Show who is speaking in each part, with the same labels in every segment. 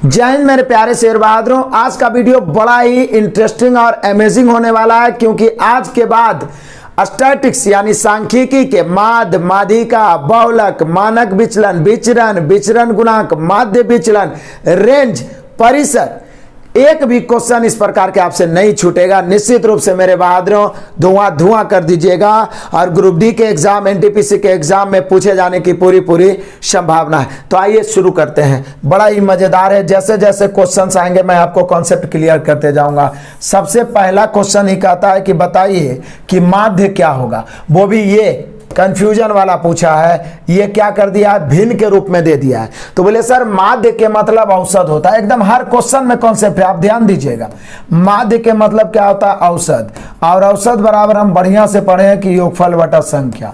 Speaker 1: जय हिंद मेरे प्यारे शेर बहादुरों। आज का वीडियो बड़ा ही इंटरेस्टिंग और अमेजिंग होने वाला है, क्योंकि आज के बाद स्टैटिक्स यानी सांख्यिकी के माध्य, माध्यिका, बहुलक, मानक विचलन, विचरण, विचरण गुणांक, माध्य विचलन, रेंज, परिसर, एक भी क्वेश्चन इस प्रकार के आपसे नहीं छूटेगा। निश्चित रूप से मेरे बहादुरों धुआं धुआं कर दीजिएगा और ग्रुप डी के एग्जाम, एनटीपीसी के एग्जाम में पूछे जाने की पूरी संभावना है। तो आइए शुरू करते हैं। बड़ा ही मजेदार है, जैसे जैसे क्वेश्चंस आएंगे मैं आपको कॉन्सेप्ट क्लियर करते जाऊंगा। सबसे पहला क्वेश्चन ही कहता है कि बताइए कि माध्य क्या होगा। वो भी ये कंफ्यूजन वाला पूछा है, ये क्या कर दिया है, भिन्न के रूप में दे दिया है। तो बोले सर माध्य के मतलब औसत होता है। एकदम हर क्वेश्चन में कॉन्सेप्ट है, आप ध्यान दीजिएगा। माध्य के मतलब क्या होता है, औसत। और औसत बराबर हम बढ़िया से पढ़े हैं कि योगफल बटा संख्या।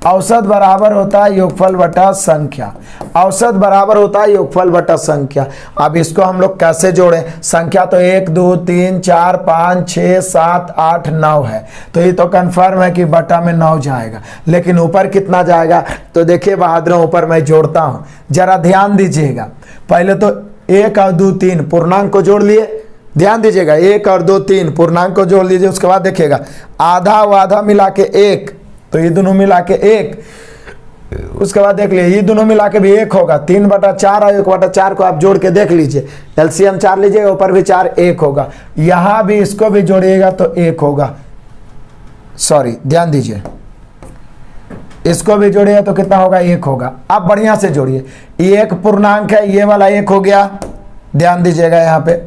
Speaker 1: औसत बराबर होता है योगफल बटा संख्या। औसत बराबर होता है योगफल बटा संख्या। अब इसको हम लोग कैसे जोड़ें? संख्या तो 1 2 3 4 5 6 7 8 9 है, तो ये तो कंफर्म है कि बटा में 9 जाएगा। लेकिन ऊपर कितना जाएगा? तो देखिए बहादुरों, ऊपर मैं जोड़ता हूं, जरा ध्यान दीजिएगा। पहले तो 1 और 2 3 पूर्णांक को जोड़ लिए। ध्यान दीजिएगा, 1 और 2 3 पूर्णांक को जोड़ लीजिए। उसके बाद देखिएगा आधा व आधा मिला के 1, तो ये दोनों मिला के 1। उसके बाद देख लीजिए ये दोनों मिला के भी 1 होगा। 3/4 और 1/4 को आप जोड़ के देख लीजिए। एलसीएम 4 लीजिएगा, ऊपर भी 4, 1 होगा। यहां भी इसको भी जोड़िएगा तो 1 होगा। सॉरी, ध्यान दीजिए, इसको भी जोड़िए तो कितना होगा, 1 होगा। आप बढ़िया से जोड़िए। ये एक पूर्णांक है, ये वाला 1 हो गया, ध्यान दीजिएगा यहाँ पे।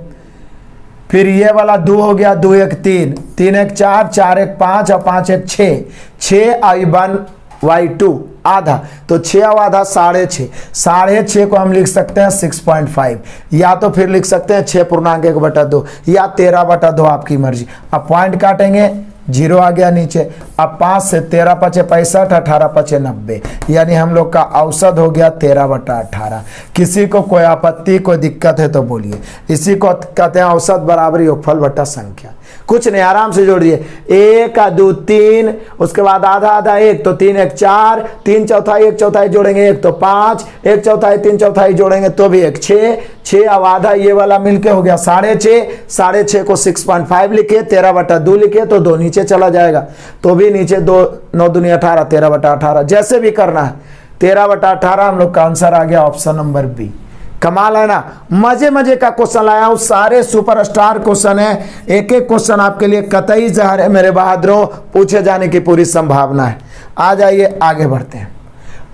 Speaker 1: फिर ये वाला 2 हो गया, 2 1 3, 3 1 4, 4 1 5 और 5 1 6, 6 I1 Y2 आधा, तो 6 और आधा 6.5। 6.5 को हम लिख सकते हैं 6.5, या तो फिर लिख सकते हैं 6 पूर्णांक 1/2 या 13/2, आपकी मर्जी। अब पॉइंट काटेंगे, 0 आ गया नीचे। अब 5 से 13 × 5 = 65, 18 × 5 = 90, यानी हम लोग का औसत हो गया 13/18। किसी को कोई आपत्ति, कोई दिक्कत है तो बोलिए। इसी को कहते हैं औसत बराबर योगफल बटा संख्या। कुछ नहीं, आराम से जोड़िए। 1 और 2 3, उसके बाद आधा आधा 1, तो 3 1 4, 3 चौथाई 1 चौथाई जोड़ेंगे 1 तो 5, 1 चौथाई 3 चौथाई जोड़ेंगे तो भी 1, 6, 6 और आधा ये वाला मिलके हो गया 6.5। 6.5 को 6.5 लिखे, 13/2 लिखे तो 2 नीचे चला जाएगा, तो भी नीचे 2 9 दूनी 18, 13/18। जैसे भी करना है, 13/18 हम लोग का आंसर आ गया ऑप्शन नंबर बी। कमाल है ना, मजे मजे का क्वेश्चन लाया हूं, सारे सुपरस्टार क्वेश्चन है। एक एक क्वेश्चन आपके लिए कतई जहर है मेरे बहादुरों, पूछे जाने की पूरी संभावना है। आ जाइए, आगे बढ़ते हैं,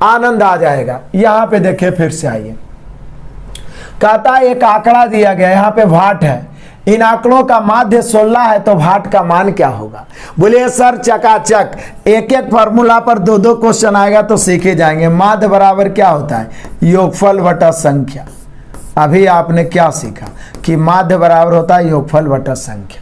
Speaker 1: आनंद आ जाएगा। यहां पे देखिए, फिर से आइए। कहता है एक आंकड़ा दिया गया, यहाँ पे भाट है, इन आंकड़ों का माध्य 16 है, तो भाट का मान क्या होगा? बोलिए सर चकाचक, एक एक फॉर्मूला पर 2 क्वेश्चन आएगा तो सीखे जाएंगे। माध्य बराबर क्या होता है, योगफल बटा संख्या। अभी आपने क्या सीखा कि माध्य बराबर होता है योगफल बटा संख्या।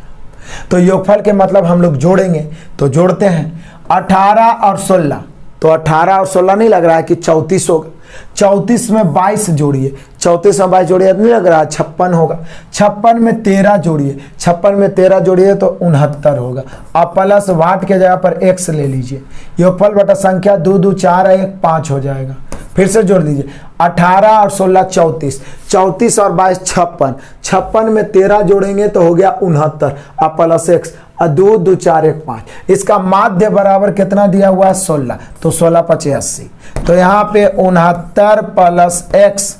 Speaker 1: तो योगफल के मतलब हम लोग जोड़ेंगे, तो जोड़ते हैं 18 और 16, तो 18 और 16 नहीं लग रहा है कि 34 होगा। 34 में 22 जोड़िए, 34 में 22 जोड़िए, नहीं लग रहा है 56 होगा। 56 में 13 जोड़िए, 56 में 13 जोड़िए तो 69 होगा। अब प्लस भाट के जगह पर x ले लीजिए। योगफल बटा संख्या 2 2 4 1 5 हो जाएगा। फिर से जोड़ दीजिए, 18 और 16 34, 34 और 22 56, 56 में 13 जोड़ेंगे तो हो गया 69, अब प्लस x, 2 2 4 1 5। इसका माध्य बराबर कितना दिया हुआ है, 16, तो 16 × 5 = 80। तो यहाँ पे 69 प्लस x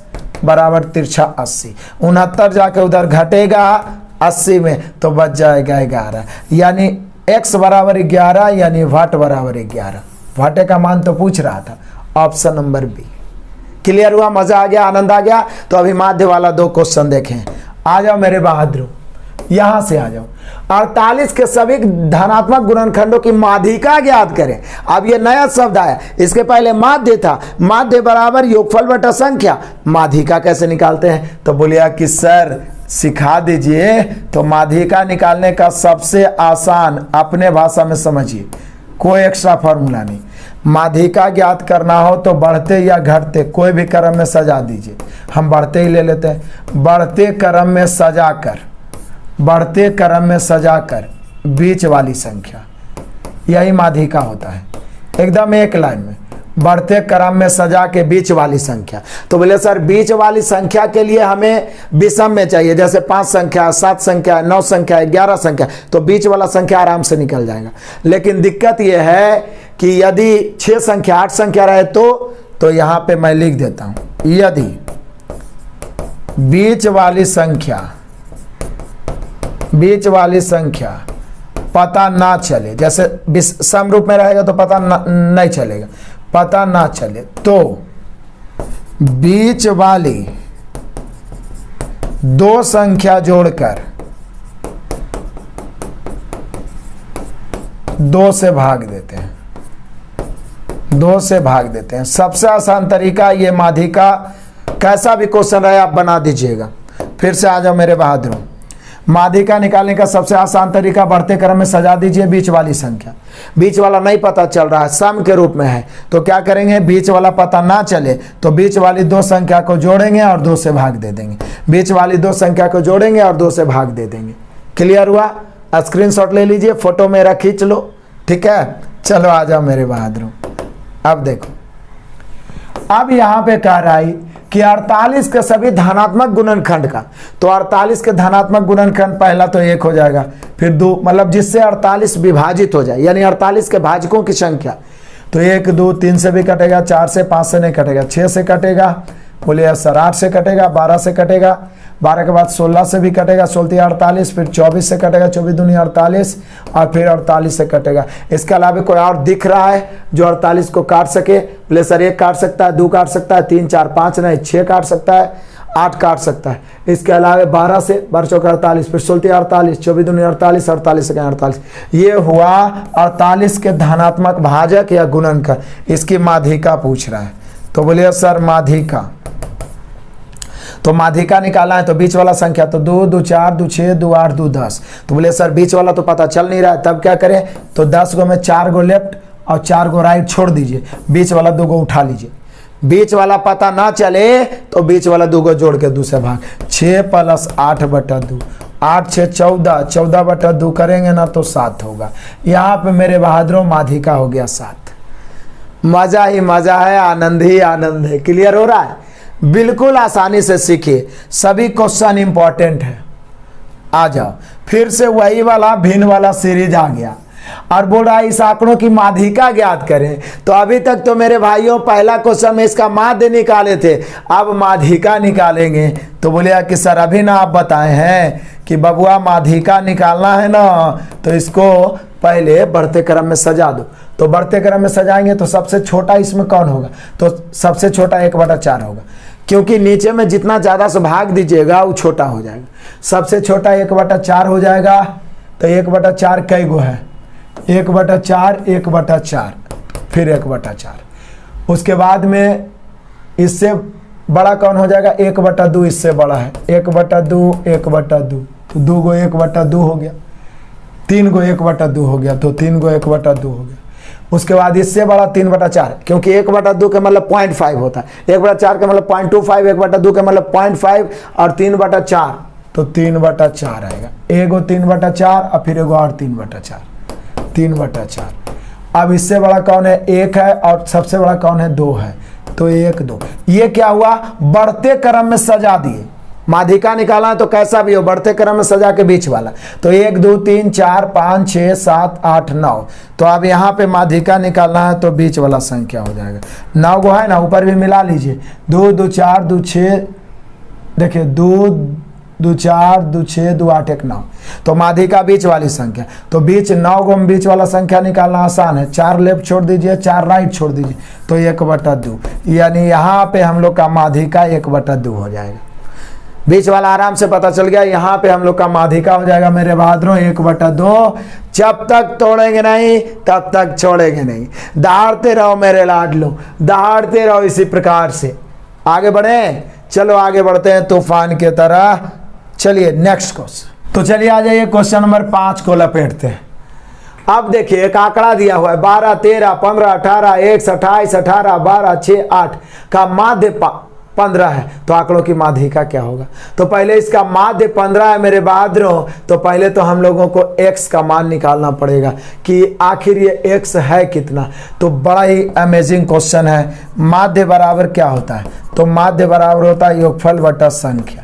Speaker 1: बराबर तिरछा 80। 69 जाके उधर घटेगा 80 में, तो बच जाएगा 11, यानी x बराबर 11, यानी भाट बराबर 11। भाटे का मान तो पूछ रहा था, ऑप्शन नंबर बी। क्लियर हुआ, मजा आ गया, आनंद आ गया। तो अभी माध्य वाला 2 क्वेश्चन देखें। आ जाओ मेरे बहादुरों, यहां से आ जाओ। 48 के सभी धनात्मक गुणनखंडों की माध्यिका ज्ञात करें। अब ये नया शब्द आया, इसके पहले माध्य था। माध्य बराबर योगफल बटा संख्या। माध्यिका कैसे निकालते हैं? तो बोलिए कि सर सिखा दीजिए। तो माध्यिका निकालने का सबसे आसान, अपने भाषा में समझिए, कोई एक्स्ट्रा फॉर्मूला नहीं। माध्यिका ज्ञात करना हो तो बढ़ते या घटते कोई भी क्रम में सजा दीजिए। हम बढ़ते ही ले लेते हैं। बढ़ते क्रम में सजाकर, बढ़ते क्रम में सजाकर बीच वाली संख्या, यही माध्यिका होता है। एकदम एक लाइन में बढ़ते क्रम में सजा के बीच वाली संख्या। तो बोले सर बीच वाली संख्या के लिए हमें विषम में चाहिए, जैसे 5 संख्या, 7 संख्या, 9 संख्या, 11 संख्या, तो बीच वाला संख्या आराम से निकल जाएगा। लेकिन दिक्कत यह है कि यदि 6 संख्या, 8 संख्या रहे तो यहां पे मैं लिख देता हूं, यदि बीच वाली संख्या पता ना चले, जैसे सम रूप में रहेगा तो पता नहीं चलेगा, पता ना चले तो बीच वाली 2 संख्या जोड़कर 2 से भाग देते हैं, 2 से भाग देते हैं। सबसे आसान तरीका ये माध्यिका, कैसा भी क्वेश्चन रहे आप बना दीजिएगा। फिर से आ जाओ मेरे बहादुरों, माध्यिका निकालने का सबसे आसान तरीका बढ़ते क्रम में सजा दीजिए बीच वाली संख्या। बीच वाला नहीं पता चल रहा है, सम के रूप में है, तो क्या करेंगे, बीच वाला पता ना चले तो बीच वाली 2 संख्या को जोड़ेंगे और 2 से भाग दे देंगे। बीच वाली 2 संख्या को जोड़ेंगे और 2 से भाग दे देंगे। क्लियर हुआ? स्क्रीनशॉट ले लीजिए, फोटो मेरा खींच लो, ठीक है। चलो आ जाओ मेरे बहादुरों, अब देखो, अब यहां पे कह रहा है कि 48 के सभी धनात्मक गुणनखंड का, तो 48 के धनात्मक गुणनखंड पहला तो 1 हो जाएगा, फिर 2, मतलब जिससे 48 विभाजित हो जाए, यानी 48 के भाजकों की संख्या, तो 1, 2, 3 से भी कटेगा, 4 से, 5 से नहीं कटेगा, 6 से कटेगा, बोलिए सर 8 से कटेगा, 12 से कटेगा, 12 के बाद 16 से भी कटेगा, 16 48, फिर 24 से कटेगा, 24 दूनी 48, और फिर 48 से कटेगा। इसके अलावा कोई और दिख रहा है जो 48 को काट सके? बोले सर 1 काट सकता है, 2 काट सकता है, 3, 4, 5 नहीं, 6 काट सकता है, 8 काट सकता है। इसके अलावा 12 से 12 चौका 48, फिर 16 48, 24 दूनी 48, 48 से 48, ये हुआ 48 के धनात्मक भाजक या गुणनखंड। इसकी माध्यिका पूछ रहा है, तो बोलिए सर माध्यिका, तो माध्यिका निकालना है तो बीच वाला संख्या, तो 2, 2, 4, 2, 6, 2, 8, 2, 10, तो बोले सर बीच वाला तो पता चल नहीं रहा है, तब क्या करें, तो 10 गो में 4 गो लेफ्ट और 4 गो राइट छोड़ दीजिए, बीच वाला 2 गो उठा लीजिए। बीच वाला पता ना चले तो बीच वाला 2 गो जोड़ के 2 से भाग, 6 + 8/2, 8 6 14, 14/2 करेंगे ना तो 7 होगा। यहाँ पे मेरे बहादुरों माध्यिका हो गया 7। मजा ही मजा है, आनंद ही आनंद है। क्लियर हो रहा है? बिल्कुल आसानी से सीखिए, सभी क्वेश्चन इंपॉर्टेंट है। आ जाओ, फिर से वही वाला भिन्न वाला सीरीज आ गया और बोल रहा है इस आंकड़ों की माध्यिका ज्ञात करें। तो अभी तक तो मेरे भाइयों पहला क्वेश्चन में इसका माध्य निकाले थे, अब माध्यिका निकालेंगे। तो बोलिए कि सर अभी ना आप बताए हैं कि बबुआ माध्यिका निकालना है ना, तो इसको पहले बढ़ते क्रम में सजा दो। तो बढ़ते क्रम में सजाएंगे तो सबसे छोटा इसमें कौन होगा, तो सबसे छोटा 1/4 होगा, क्योंकि नीचे में जितना ज़्यादा से भाग दीजिएगा वो छोटा हो जाएगा। सबसे छोटा 1/4 हो जाएगा। तो 1/4 कई गो है, 1/4, 1/4, फिर 1/4। उसके बाद में इससे बड़ा कौन हो जाएगा, 1/2 इससे बड़ा है, 1/2, 1/2, तो 2 गो 1/2 हो गया, 3 गो 1/2 हो गया, तो 3 गो 1/2 हो गया। उसके बाद इससे बड़ा 3/4, क्योंकि 1/2 का मतलब 0.5 होता है, 1/4 का मतलब 0.25, 1/2 का मतलब 0.5 और 3/4, तो 3/4 आएगा। एगो 3/4 और फिर एगो और 3/4, 3/4। अब इससे बड़ा कौन है, 1 है, और सबसे बड़ा कौन है, 2 है, तो 1 2। ये क्या हुआ, बढ़ते क्रम में सजा दिए। माध्यिका निकालना है तो कैसा भी हो, बढ़ते क्रम में सजा के बीच वाला। तो 1 2 3 4 5 6 7 8 9, तो अब यहाँ पे माध्यिका निकालना है तो बीच वाला संख्या हो जाएगा। 9 गो है ना, ऊपर भी मिला लीजिए, 2 2 4 2 6, देखिए 2 2 4 2 6 2 8 1 9, तो माध्यिका बीच वाली संख्या। तो बीच 9 गो में बीच वाला संख्या निकालना आसान है, 4 लेफ्ट छोड़ दीजिए, 4 राइट छोड़ दीजिए, तो 1/2, यानी यहाँ पे हम लोग का माध्यिका 1/2 हो जाएगा। बीच वाला आराम से पता चल गया, यहाँ पे हम लोग का माध्यिका हो जाएगा मेरे बहादुरों 1/2। जब तक तोड़ेंगे नहीं तब तक छोड़ेंगे नहीं, दहाड़ते रहो मेरे लाडलो, दहाड़ते रहो इसी प्रकार से। आगे बढ़े, चलो आगे बढ़ते हैं तूफान की तरह। चलिए नेक्स्ट क्वेश्चन, तो चलिए आ जाइए क्वेश्चन नंबर 5 को लपेटते हैं। अब देखिए एक आंकड़ा दिया हुआ है 12 13 15 18 1 28 18 12 6 8 का माध्य 15 है, तो आंकड़ों की माध्यिका क्या होगा? तो पहले इसका माध्य 15 है मेरे बहादुरों, तो पहले तो हम लोगों को x का मान निकालना पड़ेगा कि आखिर ये x है कितना। तो बड़ा ही अमेजिंग क्वेश्चन है। माध्य बराबर क्या होता है? तो माध्य बराबर होता है योगफल बटा संख्या।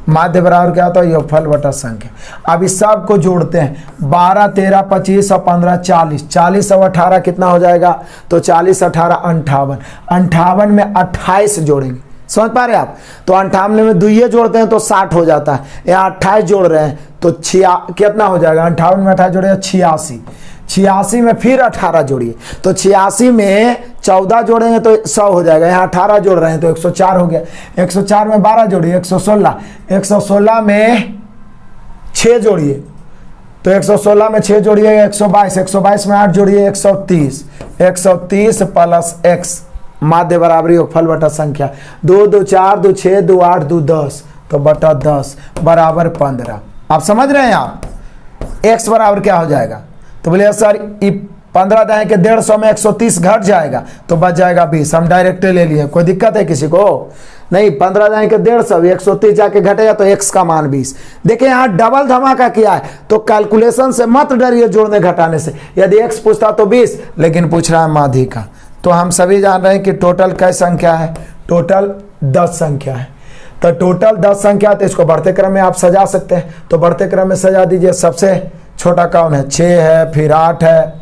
Speaker 1: माध्य बराबर क्या होता है? योगफल बटा संख्या। अब इस सब को जोड़ते हैं, 12 13 25 और 15 40, 40 और 18 कितना हो जाएगा? तो 40 18 58, 58 में 28 जोड़ेंगे, समझ पा रहे हैं आप? तो 58 में दुइये जोड़ते हैं तो 60 हो जाता है, यहाँ 28 जोड़ रहे हैं तो कितना हो जाएगा? 58 में 28 जोड़ेगा 86, 86 में फिर 18 जोड़िए तो 86 में 14 जोड़ेंगे तो 100 हो जाएगा, यहाँ 18 जोड़ रहे हैं तो 104 हो गया, 104 में 12 जोड़िए 116, 116 में 6 जोड़िए तो 116 में 6 जोड़िए 122, 122 में 8 जोड़िए 130, 130 प्लस x माध्य बराबर योगफल बटा संख्या, 2 2 4 2 6 2 8 2 10 तो बटा 10 बराबर 15। आप समझ रहे हैं आप? x बराबर क्या हो जाएगा? तो बोले सर 15 दाएं के 150 में 130 घट जाएगा तो बच जाएगा 20। हम डायरेक्ट ले लिए, कोई दिक्कत है किसी को? नहीं, 15 दाएं के 150 130 जाके घटेगा तो x का मान 20। देखिए यहाँ डबल धमाका किया है, तो कैलकुलेशन से मत डरिए जोड़ने घटाने से। यदि x पूछता तो 20, लेकिन पूछ रहा है माध्यिका। तो हम सभी जान रहे हैं कि टोटल क्या संख्या है? टोटल 10 संख्या है। तो टोटल 10 संख्या, तो इसको बढ़ते क्रम में आप सजा सकते हैं, तो बढ़ते क्रम में सजा दीजिए। सबसे छोटा कौन है? 6 है, फिर 8 है,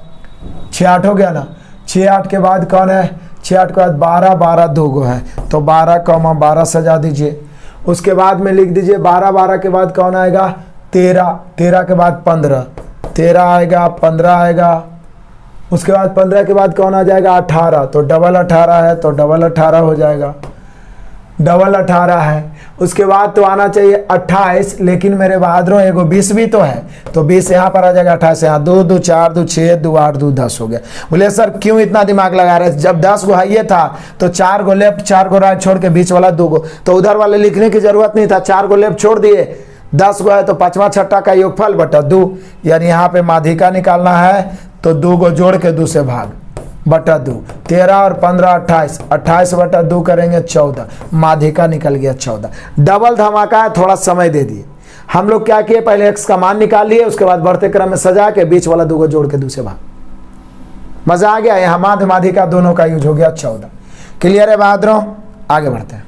Speaker 1: 6 8 हो गया ना। 6 8 के बाद कौन है? 6 8 के बाद 12, 12 दो गो है तो 12 12 सजा दीजिए। उसके बाद में लिख दीजिए 12, 12 के बाद कौन आएगा? 13, 13 के बाद 15, 13 आएगा, 15 आएगा। उसके बाद 15 के बाद कौन आ जाएगा? 18, तो डबल 18 है तो डबल 18 हो जाएगा, डबल 18 है। उसके बाद तो आना चाहिए 28, लेकिन मेरे बहादुरों एगो 20 भी तो है, तो 20 यहाँ पर आ जाएगा, 28 यहाँ, 2 2 4 2 6 2 8 2 10 हो गया। बोले सर क्यों इतना दिमाग लगा रहे? जब 10 गो है था तो 4 गो लेफ्ट 4 गो राइट छोड़ के बीच वाला 2 गो, तो उधर वाले लिखने की जरूरत नहीं था, 4 गो लेफ्ट छोड़ दिए, 10 गो है तो 5वां 6ठा का योगफल बटा 2, यानी यहाँ पे माध्यिका निकालना है तो 2 गो जोड़ के 2 से भाग बटा 2, 13 और 15 28, 28 बटा 2 करेंगे 14, माध्यिका निकल गया 14। डबल धमाका है, थोड़ा समय दे दिए। हम लोग क्या किए? पहले x का मान निकाल लिए, उसके बाद बढ़ते क्रम में सजा के बीच वाला 2 को जोड़ के 2 से भाग। मजा आ गया? यहाँ माध्य माध्यिका दोनों का यूज हो गया 14। क्लियर है बहादुरों? आगे बढ़ते हैं।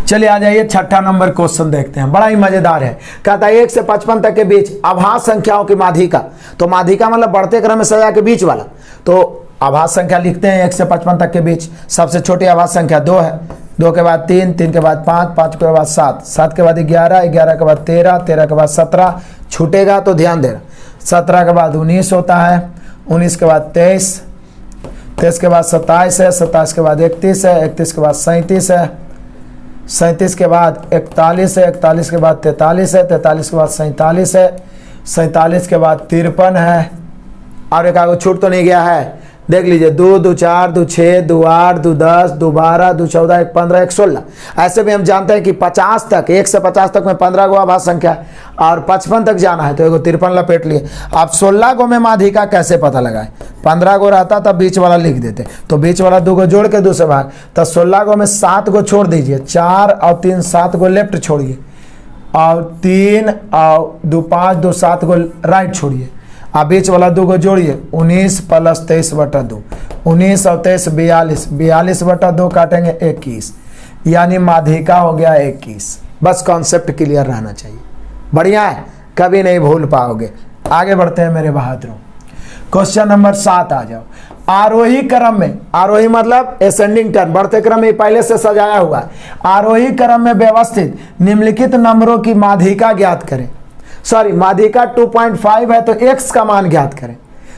Speaker 1: चलिए आ जाइए, छठा नंबर क्वेश्चन देखते हैं, बड़ा ही मजेदार है। कहता है 1 से 55 तक के बीच आभास संख्याओं की माध्यिका। तो माध्यिका मतलब बढ़ते क्रम में सजा के बीच वाला, तो आभास संख्या लिखते हैं 1 से 55 तक के बीच। सबसे छोटी आभास संख्या 2 है, 2 के बाद 3, 3 के बाद 5, 5 के बाद 7, 7 के बाद 11, 11 के बाद 13, 13 के बाद 17, छूटेगा तो ध्यान देना, 17 के बाद 19 होता है, 19 के बाद 23, 23 के बाद 27 है, 27 के बाद 31 है, 31 के बाद 37 है, 37 के बाद 41 है, 41 के बाद 43 है, 43 के बाद 47 है, 47 के बाद 53 है, और एक आगे छूट तो नहीं गया है, देख लीजिए 2 2 4 2 6 2 8 2 10 2 12 2 14 1 15 1 16। ऐसे भी हम जानते हैं कि 50 तक, 1 से 50 तक में 15 गो आभास संख्या है, और 55 तक जाना है तो एगो 53 लपेट लिए। आप 16 गो में माध्यिका कैसे पता लगाए? 15 गो रहता तब बीच वाला लिख देते, तो बीच वाला 2 को जोड़ के 2 से भाग, तो 16 गो में 7 गो छोड़ दीजिए, 4 और 3 7 गो लेफ्ट छोड़िए, और 3 और 2 5 2 7 गो राइट छोड़िए, अब बीच वाला 2 को जोड़िए, 19 प्लस 23 बटा 2, 19 और 23 42, 42 बटा 2 काटेंगे 21, यानी माध्यिका हो गया 21। बस कॉन्सेप्ट क्लियर रहना चाहिए, बढ़िया है, कभी नहीं भूल पाओगे। आगे बढ़ते हैं मेरे बहादुरों, क्वेश्चन नंबर 7 आ जाओ। आरोही क्रम में, आरोही मतलब एसेंडिंग टर्न, बढ़ते क्रम में पहले से सजाया हुआ है, आरोही क्रम में व्यवस्थित निम्नलिखित नंबरों की माध्यिका ज्ञात करें। सॉरी, माध्यिका 2.5 है तो x का मान ज्ञात करें।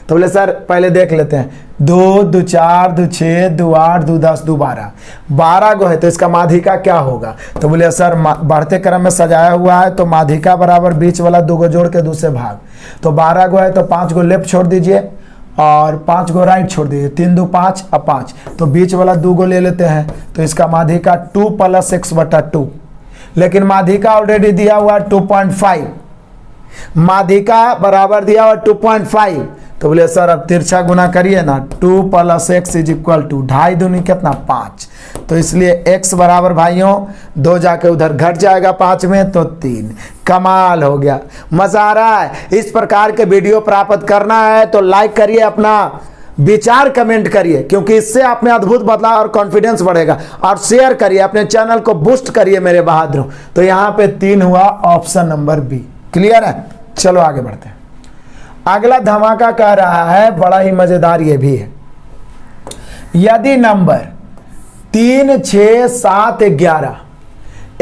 Speaker 1: तो बोले सर पहले देख लेते हैं, 2 2 4 2 6 2 8 2 10 2 12, 12 गो है तो इसका माध्यिका क्या होगा? तो बोले सर बढ़ते क्रम में सजाया हुआ है तो माध्यिका बराबर बीच वाला 2 को जोड़ के 2 से भाग, तो 12 गो है तो 5 गो लेफ्ट छोड़ दीजिए और 5 गो राइट छोड़ दीजिए, 3 2 5 और 5, तो बीच वाला 2 गो ले लेते हैं, तो इसका माध्यिका 2 प्लस x बटा 2, लेकिन माध्यिका ऑलरेडी दिया हुआ है 2.5, माध्यिका बराबर दिया हुआ 2.5, तो बोले सर अब तिरछा गुना करिए ना, 2 + x = 2.5 दूनी कितना 5, तो इसलिए x बराबर भाइयों 2 जाके उधर घट जाएगा 5 में तो 3। कमाल हो गया, मजा आ रहा है। इस प्रकार के वीडियो प्राप्त करना है तो लाइक करिए, अपना विचार कमेंट करिए, क्योंकि इससे आप में अद्भुत बदलाव और कॉन्फिडेंस बढ़ेगा, और शेयर करिए, अपने चैनल को बूस्ट करिए मेरे बहादुरों। तो यहाँ पे 3 हुआ, ऑप्शन नंबर बी। क्लियर है, चलो आगे बढ़ते हैं। अगला धमाका कह रहा है, बड़ा ही मजेदार ये भी है। यदि नंबर 3, 6, 7, 11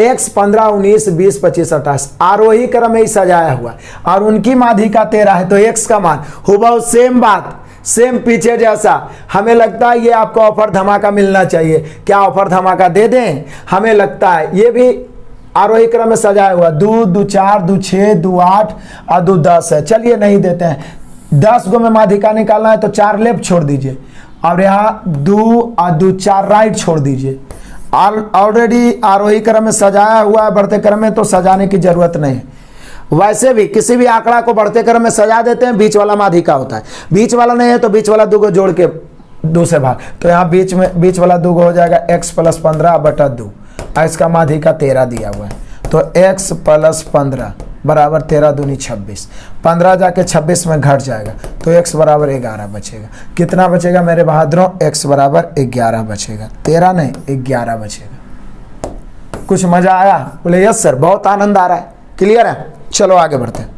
Speaker 1: x 15, 19, 20, 25, 28 आरोही क्रम में ही सजाया हुआ है और उनकी माध्यिका 13 है, तो x का मान हुबहू सेम बात, सेम पीछे जैसा। हमें लगता है ये आपको ऑफर धमाका मिलना चाहिए। क्या ऑफर धमाका दे दें? हमें लगता है ये भी आरोही क्रम में सजाया हुआ, 2, 2, 4, 2, 6, 2, 8 और 2, 10 है। चलिए नहीं देते हैं, 10 गो में माध्यिका निकालना है तो 4 लेफ्ट छोड़ दीजिए, और यहाँ 2 और 2, 4 राइट छोड़ दीजिए। ऑलरेडी आरोही क्रम में सजाया हुआ है, बढ़ते क्रम में तो सजाने की जरूरत नहीं है। वैसे भी किसी भी आंकड़ा को बढ़ते क्रम में सजा देते हैं, बीच वाला माध्यिका होता है। बीच वाला नहीं है तो बीच वाला 2 को जोड़ के 2 से भाग, तो यहाँ बीच वाला 2 हो जाएगा x + 15/2, इसका माध्यिका 13 दिया हुआ है, तो x + 15 बराबर 13 दूनी 26, 15 जाके 26 में घट जाएगा, तो x बराबर 11 बचेगा। कितना बचेगा मेरे बहादुरों? x बराबर 11 बचेगा, 13 नहीं 11 बचेगा। कुछ मजा आया? बोले यस सर, बहुत आनंद आ रहा है। क्लियर है, चलो आगे बढ़ते हैं।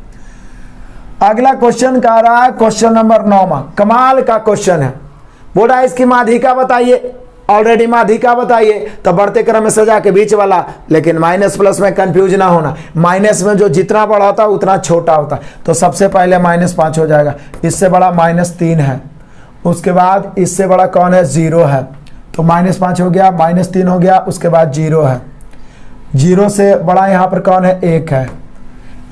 Speaker 1: अगला क्वेश्चन कह रहा है, क्वेश्चन नंबर 9 कमाल का क्वेश्चन है। बोल रहा है इसकी माध्यिका बताइए, ऑलरेडी माध्यिका बताइए, तो बढ़ते क्रम में सजा के बीच वाला, लेकिन माइनस प्लस में कंफ्यूज ना होना, माइनस में जो जितना बड़ा होता है उतना छोटा होता है। तो सबसे पहले -5 हो जाएगा, इससे बड़ा -3 है, उसके बाद इससे बड़ा कौन है? 0 है, तो -5 हो गया, -3 हो गया, उसके बाद 0 है, 0 से बड़ा यहाँ पर कौन है? 1 है,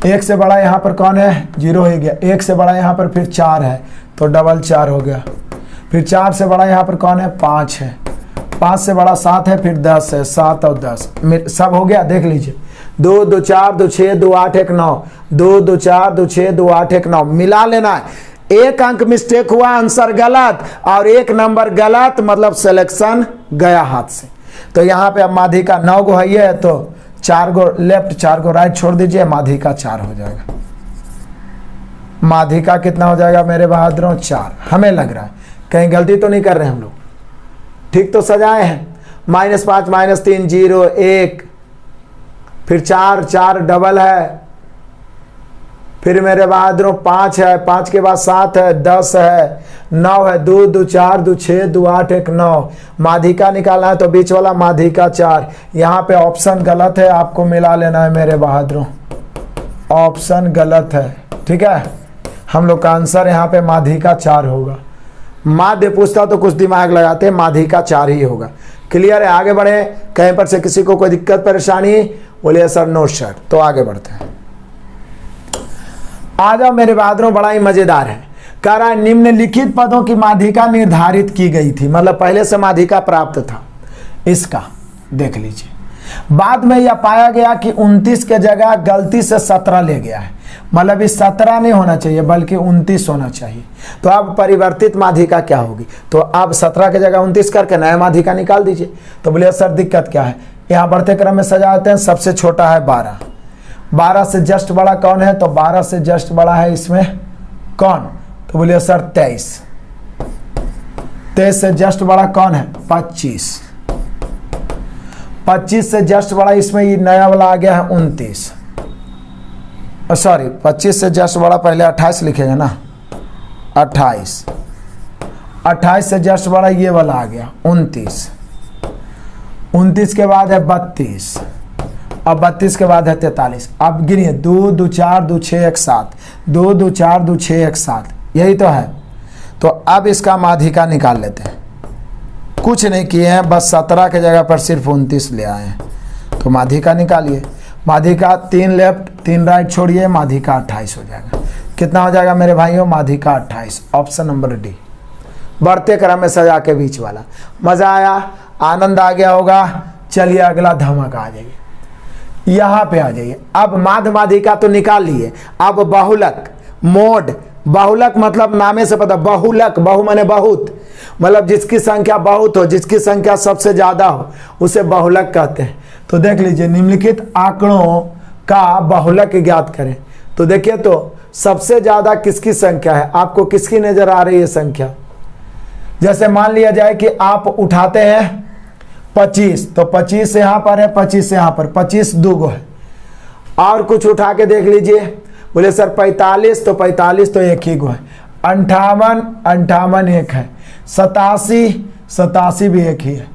Speaker 1: 1 से बड़ा यहाँ पर कौन है? 0 हो गया, 1 से बड़ा यहाँ पर फिर 4 है, तो डबल 4 हो गया, फिर 4 से बड़ा यहाँ पर कौन है? 5 है, 5 से बड़ा 7 है, फिर 10 है, 7 और 10 सब हो गया। देख लीजिए, 2, 2, 4, 2, 6, 2, 8, 1, 9, 2, 2, 4, 2, 6, 2, 8, 1, 9 मिला लेना है। 1 अंक मिस्टेक हुआ, आंसर गलत, और 1 नंबर गलत, मतलब सिलेक्शन गया हाथ से। तो यहाँ पे अब माध्यिका 9 गो है, तो 4 गो लेफ्ट 4 गो राइट छोड़ दीजिए, माध्यिका 4 हो जाएगा। माध्यिका कितना हो जाएगा मेरे बहादुरों? 4। हमें लग रहा है कहीं गलती तो नहीं कर रहे हम लोग, ठीक तो सजाए हैं। -5, -3, 0, 1, फिर 4, 4 डबल है, फिर मेरे बहादुरों 5 है, 5 के बाद 7 है, 10 है, 9 है, 2, 2, 4, 2, 6, 2, 8, 1, 9 माध्यिका निकालना है तो बीच वाला माध्यिका 4। यहाँ पे ऑप्शन गलत है, आपको मिला लेना है मेरे बहादुरों, ऑप्शन गलत है। ठीक है, हम लोग का आंसर यहाँ पे माध्यिका 4 होगा। माध्य पूछता तो कुछ दिमाग लगाते, माध्यिका 4 ही होगा। क्लियर है, आगे बढ़े। कहीं पर से किसी को कोई दिक्कत परेशानी? बोलिए सर नो सर। तो आगे बढ़ते हैं। आ जाओ मेरे बहादुरों, बड़ा ही मजेदार है। कह रहा है निम्नलिखित पदों की माध्यिका निर्धारित की गई थी, मतलब पहले से माध्यिका प्राप्त था। इसका देख लीजिए, बाद में यह पाया गया कि 29 के जगह गलती से 17 ले गया है, मतलब इस 17 नहीं होना चाहिए बल्कि 29 होना चाहिए। तो अब परिवर्तित माध्यिका क्या होगी? तो अब 17 के जगह 29 करके नया माध्यिका निकाल दीजिए। तो बोलिए सर दिक्कत क्या है? यहाँ बढ़ते क्रम में सजाते हैं, सबसे छोटा है 12, 12 से जस्ट बड़ा कौन है? तो 12 से जस्ट बड़ा है इसमें कौन? तो बोलिए सर 23, 23 से जस्ट बड़ा कौन है? 25, 25 से जस्ट बड़ा इसमें ये नया वाला आ गया है 29, सॉरी 25 से जस्ट बड़ा पहले 28 लिखेगा ना, 28, 28 से जस्ट बड़ा ये वाला आ गया 29, 29 के बाद है 32, अब 32 के बाद है 43। अब गिनिए 2, 2, 4, 2, 6, 1, 7, 2, 2, 4, 2, 6, 1, 7, यही तो है। तो अब इसका माध्यिका निकाल लेते हैं। कुछ नहीं किए हैं, बस 17 के जगह पर सिर्फ 29 ले आए हैं। तो माध्यिका निकालिए, माध्यिका 3 लेफ्ट 3 राइट छोड़िए, माध्यिका 28 हो जाएगा। कितना हो जाएगा मेरे भाइयों? माध्यिका 28, ऑप्शन नंबर डी। बढ़ते क्रम में सजा के बीच वाला। मजा आया, आनंद आ गया होगा। चलिए अगला धमाका आ जाइए, यहाँ पे आ जाइए। अब माध्य माध्यिका तो निकाल लिए, अब बहुलक, मोड, बहुलक मतलब नामे से पता, बहुलक, बहु माने बहुत, मतलब जिसकी संख्या बहुत हो, जिसकी संख्या सबसे ज्यादा हो, उसे बहुलक कहते हैं। तो देख लीजिए, निम्नलिखित आंकड़ों का बहुलक ज्ञात करें। तो देखिए, तो सबसे ज्यादा किसकी संख्या है, आपको किसकी नजर आ रही है संख्या? जैसे मान लिया जाए कि आप उठाते हैं 25, तो 25 यहाँ पर है, 25 यहाँ पर, 25 दूगो है। और कुछ उठा के देख लीजिए, बोले सर 45, तो 45 तो एक ही गो है। 58, 58 एक है। 87, 87 भी एक ही है।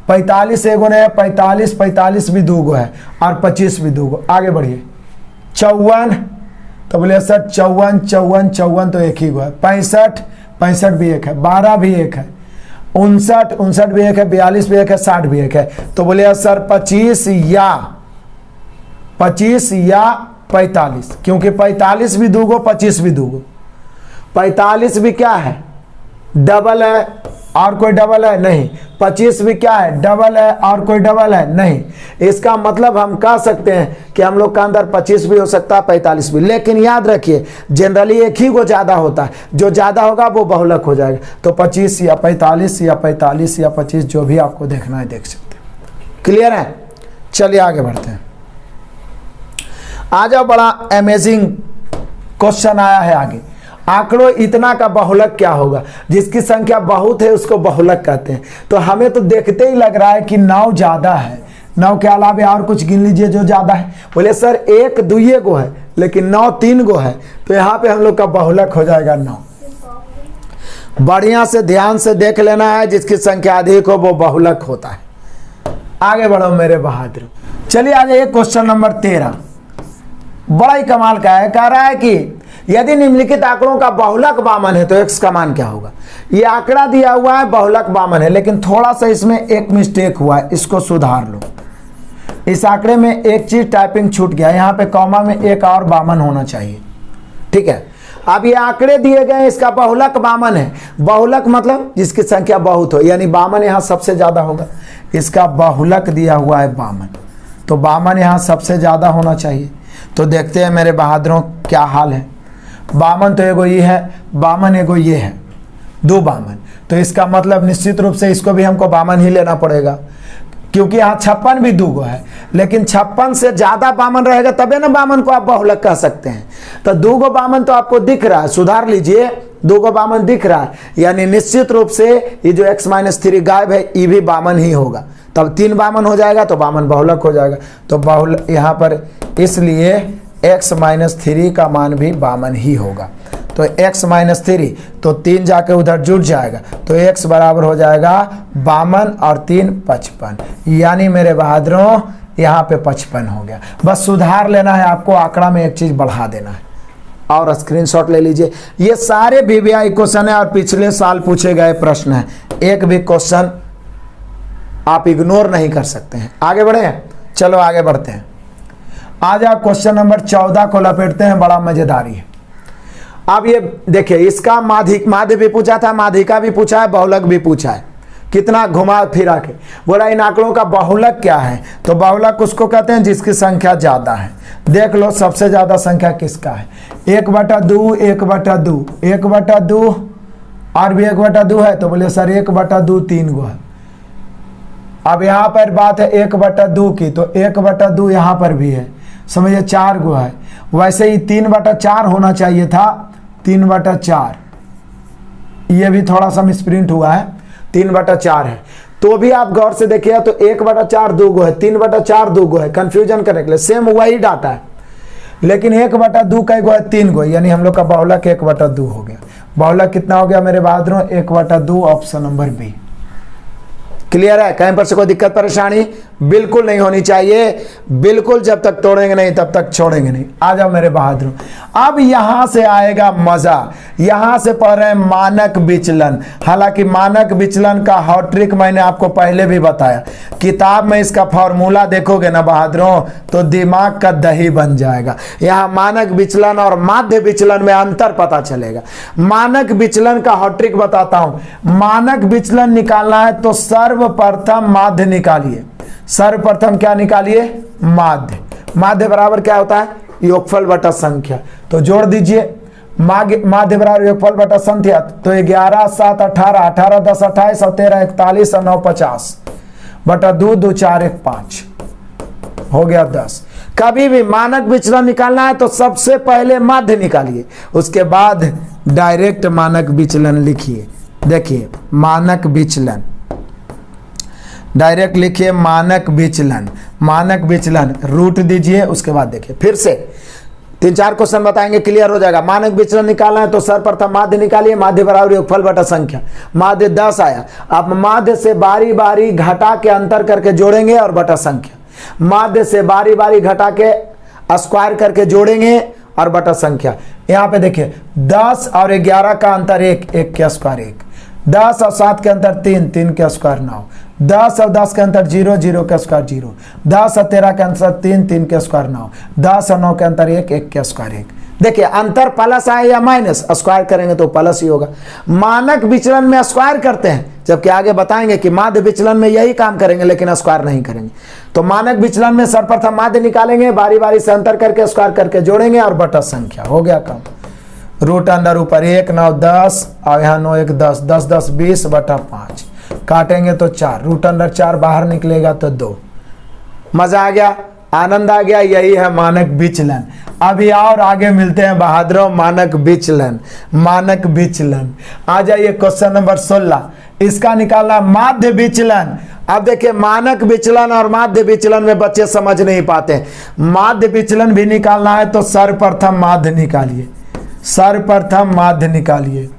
Speaker 1: 45 एगो ने है, 45, 45 भी दूगो है, और 25 भी दूगो। आगे बढ़िए। 54, तो बोले सर 54, 54, 54 तो एक ही गो है। 65, 65 भी एक है। 12 भी एक है। 59, 59 भी एक है। 42 भी एक है। 60 भी एक है। तो बोले सर 25 या 45, क्योंकि 45 भी दूगो, 25 भी दूगो। 45 भी क्या है, डबल है, और कोई डबल है नहीं। 25 भी क्या है, डबल है, और कोई डबल है नहीं। इसका मतलब हम कह सकते हैं कि हम लोग का अंदर 25 भी हो सकता है, 45 भी। लेकिन याद रखिए, जनरली एक ही को ज्यादा होता है, जो ज्यादा होगा वो बहुलक हो जाएगा। तो 25 या 45 या 45 या 25, जो भी आपको देखना है देख सकते हैं। क्लियर है? चलिए आगे बढ़ते हैं। आज बड़ा अमेजिंग क्वेश्चन आया है आगे। आंकड़ों इतना का बहुलक क्या होगा? जिसकी संख्या बहुत है उसको बहुलक कहते हैं। तो हमें तो देखते ही लग रहा है कि 9 ज्यादा है। 9 के अलावा और कुछ गिन लीजिए जो ज्यादा है। बोले सर 1 2 गो है, लेकिन 9 3 गो है, तो यहाँ पे हम लोग का बहुलक हो जाएगा 9। बढ़िया से ध्यान से देख लेना है, जिसकी संख्या अधिक हो वो बहुलक होता है। आगे बढ़ो मेरे बहादुर। चलिए आगे, एक क्वेश्चन नंबर 13 बड़ा ही कमाल का है। कह रहा है कि यदि निम्नलिखित आंकड़ों का बहुलक 52 है तो x का मान क्या होगा? ये आंकड़ा दिया हुआ है, बहुलक 52 है, लेकिन थोड़ा सा इसमें एक मिस्टेक हुआ है, इसको सुधार लो। इस आंकड़े में एक चीज टाइपिंग छूट गया, यहाँ पे कॉमा में एक और 52 होना चाहिए। ठीक है, अब ये आंकड़े दिए गए, इसका बहुलक 52 है। बहुलक मतलब जिसकी संख्या बहुत हो, यानी 52 यहाँ सबसे ज्यादा होगा। इसका बहुलक दिया हुआ है 52, तो 52 यहाँ सबसे ज्यादा होना चाहिए। तो देखते हैं मेरे बहादुरों क्या हाल है। 52 तो एगो ये है, 52 एगो ये है, 2 52। तो इसका मतलब निश्चित रूप से इसको भी हमको 52 ही लेना पड़ेगा, क्योंकि यहाँ 56 भी दूगो है। लेकिन 56 से ज्यादा 52 रहेगा तबे ना 52 को आप बहुलक कह सकते हैं। तो 2 गो 52 तो आपको दिख रहा है, सुधार लीजिए, 2 गो 52 दिख रहा है, यानी निश्चित रूप से ये जो x-3 गायब है, ये भी 52 ही होगा। तब 3 52 हो जाएगा तो 52 बहुलक हो जाएगा। तो बहुलक यहाँ पर, इसलिए x-3 का मान भी 52 ही होगा। तो x-3, तो 3 जाके उधर जुड़ जाएगा, तो x बराबर हो जाएगा 52 और 3 55, यानी मेरे बहादुरों यहाँ पे 55 हो गया। बस सुधार लेना है आपको, आंकड़ा में एक चीज बढ़ा देना है। और स्क्रीनशॉट ले लीजिए। ये सारे VVI क्वेश्चन है और पिछले साल पूछे गए प्रश्न है, एक भी क्वेश्चन आप इग्नोर नहीं कर सकते हैं। आगे बढ़े, चलो आगे बढ़ते हैं। आज आप क्वेश्चन नंबर 14 को लपेटते हैं, बड़ा मजेदारी है। अब ये देखिए, इसका माध्य भी पूछा था, माध्यिका भी पूछा है, बहुलक भी पूछा है। कितना घुमा फिरा के बोला इन आंकड़ों का बहुलक क्या है? तो बहुलक उसको कहते हैं जिसकी संख्या ज्यादा है। देख लो सबसे ज्यादा संख्या किसका है, 1/2, 1/2, 1/2 और भी 1/2 है। तो बोले सर 1/2 3 गो है। अब यहाँ पर बात है 1/2 की, तो 1/2 यहाँ पर भी है, समझिए 4 गो है। वैसे ही 3/4 होना चाहिए था, 3/4, ये भी थोड़ा सा मिसप्रिंट हुआ है, 3/4 है। तो भी आप गौर से देखिए, तो 1/4 2 गो है, 3/4 2 गो है, कंफ्यूजन करने के लिए सेम वही डाटा है, लेकिन 1/2 का गो है 3 गो, यानी हम लोग का बहुलक 1/2 हो गया। बहुलक कितना हो गया मेरे बहादुरों? 1/2, ऑप्शन नंबर बी। क्लियर है? कहीं पर से कोई दिक्कत परेशानी बिल्कुल नहीं होनी चाहिए, बिल्कुल, जब तक तोड़ेंगे नहीं तब तक छोड़ेंगे नहीं। आ जाओ मेरे बहादुर, अब यहां से आएगा मजा। यहां से पढ़ रहे हैं मानक विचलन। हालांकि मानक विचलन का हॉट ट्रिक मैंने आपको पहले भी बताया, किताब में इसका फॉर्मूला देखोगे ना बहादुरों तो दिमाग का दही बन जाएगा। यहाँ मानक विचलन और माध्य विचलन में अंतर पता चलेगा। मानक विचलन का हॉट ट्रिक बताता हूं। मानक विचलन निकालना है तो सर्वप्रथम माध्य निकालिए। सर्वप्रथम क्या निकालिए? माध्य। माध्य बराबर क्या होता है? योगफल बटा संख्या। तो जोड़ दीजिए, माध्य बराबर योगफल बटा संख्या, तो 11 7 18, 18 10 28 और 13 41 और 9 50 बटा 2 2 4 1 5 हो गया 10। कभी भी मानक विचलन निकालना है तो सबसे पहले माध्य निकालिए, उसके बाद डायरेक्ट मानक विचलन लिखिए। देखिए मानक विचलन, डायरेक्ट लिखिए मानक विचलन, मानक विचलन रूट दीजिए, उसके बाद देखिए फिर से 3-4 क्वेश्चन बताएंगे, क्लियर हो जाएगा। मानक विचलन निकालना है तो सर्वप्रथम माध्य निकालिए, माध्य बराबर योगफल बटा संख्या। माध्य 10 आया, आप माध्य से बारी बारी घटा के अंतर करके जोड़ेंगे और बटा संख्या, माध्य से बारी बारी घटा के स्क्वायर करके जोड़ेंगे और बटा संख्या। यहाँ पे देखिए 10 और 11 का अंतर 1, 1 के स्क्वायर 1, 10 और 7 के अंतर 3, 3 के स्क्वायर 9, 10 और 10 के अंतर 0, 0 के स्क्वायर 0, 10 और 13 के अंतर 3, 3 के स्क्वायर 9, 10 और 9 के अंतर 1, 1 के स्क्वायर 1। देखिए अंतर प्लस आए या माइनस, स्क्वायर करेंगे तो प्लस ही होगा। मानक विचलन में स्क्वायर करते हैं, जबकि आगे बताएंगे कि माध्य विचलन में यही काम करेंगे लेकिन स्क्वायर नहीं करेंगे। तो मानक विचलन में सर्वप्रथम माध्य निकालेंगे, बारी बारी से अंतर करके स्क्वायर करके जोड़ेंगे और बटा संख्या, हो गया काम। रूट अंडर ऊपर 1 9 10 और यहाँ 9 1 10, 10 10 20 बटा 5, काटेंगे तो 4, रूट अंडर 4 बाहर निकलेगा तो 2। मजा आ गया, आनंद आ गया, यही है मानक विचलन। अभी और आगे मिलते हैं बहादुरों, मानक विचलन, मानक विचलन। आ जाइए क्वेश्चन नंबर 16, इसका निकालना माध्य विचलन। अब देखिए मानक विचलन और माध्य विचलन में बच्चे समझ नहीं पाते। माध्य विचलन भी निकालना है तो सर्वप्रथम माध्य निकालिए, सर्वप्रथम माध्य निकालिए।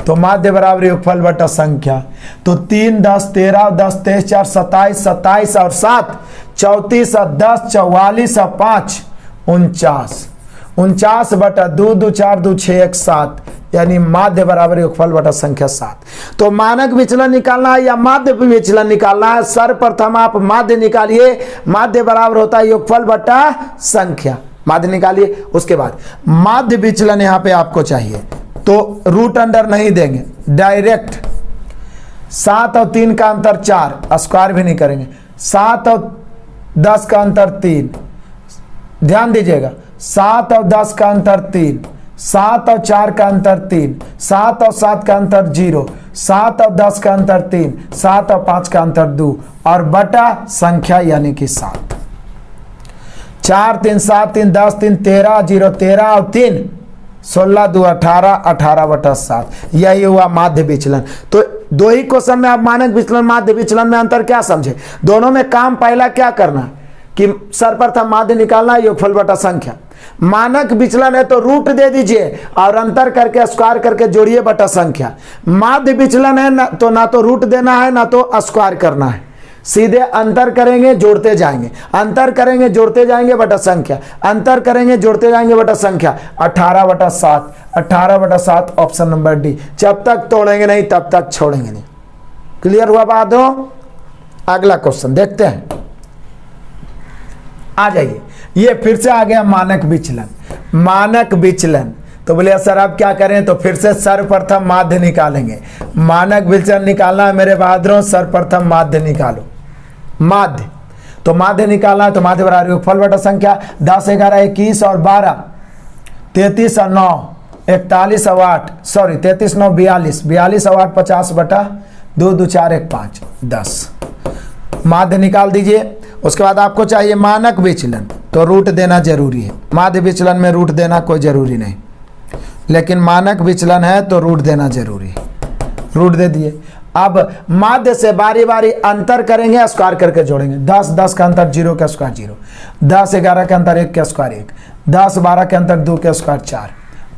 Speaker 1: तो माध्य बराबर योगफल बटा संख्या, तो 3 10 13 10 23 4 27, 27 और 7 34 और 10 44 और 5 49, 49 बटा 2 2 4 2 6 1 7, यानी माध्य बराबर योगफल बटा संख्या 7। तो मानक विचलन निकालना है या माध्य विचलन निकालना है, सर्वप्रथम आप माध्य निकालिए, माध्य बराबर होता है योगफल बटा संख्या, माध्य निकालिए। उसके बाद माध्य विचलन यहाँ पे आपको चाहिए तो रूट अंडर नहीं देंगे, डायरेक्ट 7 और 3 का अंतर 4, स्क्वायर भी नहीं करेंगे, 7 और 10 का अंतर 3, ध्यान दीजिएगा 7 और 10 का अंतर 3, 7 और 4 का अंतर 3, 7 और 7 का अंतर 0, 7 और 10 का अंतर 3, 7 और 5 का अंतर 2 और बटा संख्या यानी कि 7। 4 3 7 3 10 3 13 0 13 और 3 16 2 18, 18 बटा 7, यही हुआ माध्य विचलन। तो दो ही क्वेश्चन में आप मानक विचलन माध्य विचलन में अंतर क्या समझे, दोनों में काम पहला क्या करना है कि सर्वप्रथम माध्य निकालना है योगफल बटा संख्या। मानक विचलन है तो रूट दे दीजिए और अंतर करके स्क्वायर करके जोड़िए बटा संख्या। माध्य विचलन है ना तो रूट देना है ना तो स्क्वायर करना है, सीधे अंतर करेंगे जोड़ते जाएंगे, अंतर करेंगे जोड़ते जाएंगे बटा संख्या, अंतर करेंगे जोड़ते जाएंगे बटा संख्या। 18 बटा 7, 18 बटा 7 ऑप्शन नंबर डी। जब तक तोड़ेंगे नहीं तब तक छोड़ेंगे नहीं। क्लियर हुआ बात हो? अगला क्वेश्चन देखते हैं, आ जाइए। ये फिर से आ गया मानक विचलन, मानक विचलन। तो बोले सर आप क्या करें, तो फिर से सर्वप्रथम माध्य निकालेंगे। मानक विचलन निकालना है मेरे बहादुरों, सर्वप्रथम माध्य निकालो, माध्य। तो माध्य निकालना है तो माध्य बराबर योगफल बटा संख्या, 10 11 21 और 12 33 और 9 41 और 8 सॉरी 33 9 42 42 और 8 50 बटा 2 2 4 1 5 10। माध्य निकाल दीजिए। उसके बाद आपको चाहिए मानक विचलन, तो रूट देना जरूरी है। माध्य विचलन में रूट देना कोई जरूरी नहीं, लेकिन मानक विचलन है तो रूट देना जरूरी है, रूट दे दिए। अब माध्य से बारी बारी अंतर करेंगे, स्क्वायर करके जोड़ेंगे। 10 10 का अंतर 0 का स्क्वायर 0, 10 11 के अंतर 1 के स्क्वायर 1, 10 12 के अंतर 2 के स्क्वायर 4,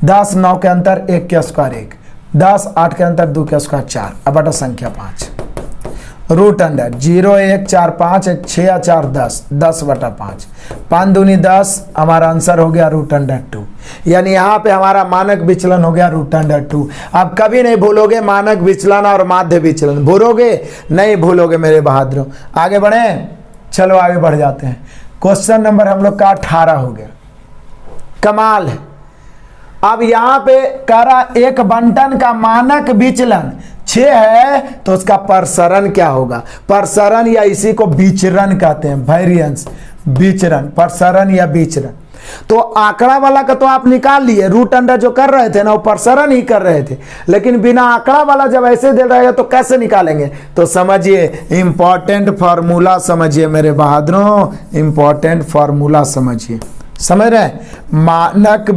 Speaker 1: 10 9 के अंतर 1 के स्क्वायर 1, 10 8 के अंतर 2 के स्क्वायर 4, अब बटा संख्या 5। रूट अंडर 0 1 4 5 1 6 4 10 10 बटा 5, 5 दूनी 10, हमारा आंसर हो गया रूट अंडर 2। यानी यहाँ पे हमारा मानक विचलन हो गया रूट अंडर 2। आप कभी नहीं भूलोगे मानक विचलन और माध्य विचलन, भूलोगे नहीं, भूलोगे मेरे बहादुरों। आगे बढ़े, चलो आगे बढ़ जाते हैं। क्वेश्चन नंबर हम लोग का 18 हो गया, कमाल है। अब यहाँ पे कह रहा एक बंटन का मानक विचलन 6 है तो उसका प्रसरण क्या होगा। प्रसरण या इसी को विचरण कहते हैं, वेरिएंस, विचरण, प्रसरण या विचरण। तो आंकड़ा वाला का तो आप निकाल लिए, रूट अंडर जो कर रहे थे ना वो प्रसरण ही कर रहे थे, लेकिन बिना आंकड़ा वाला जब ऐसे दे रहेगा तो कैसे निकालेंगे। तो समझिए इंपॉर्टेंट फार्मूला समझिए मेरे बहादुरों, इंपॉर्टेंट फार्मूला समझिए, समझ रहे हैं। मानक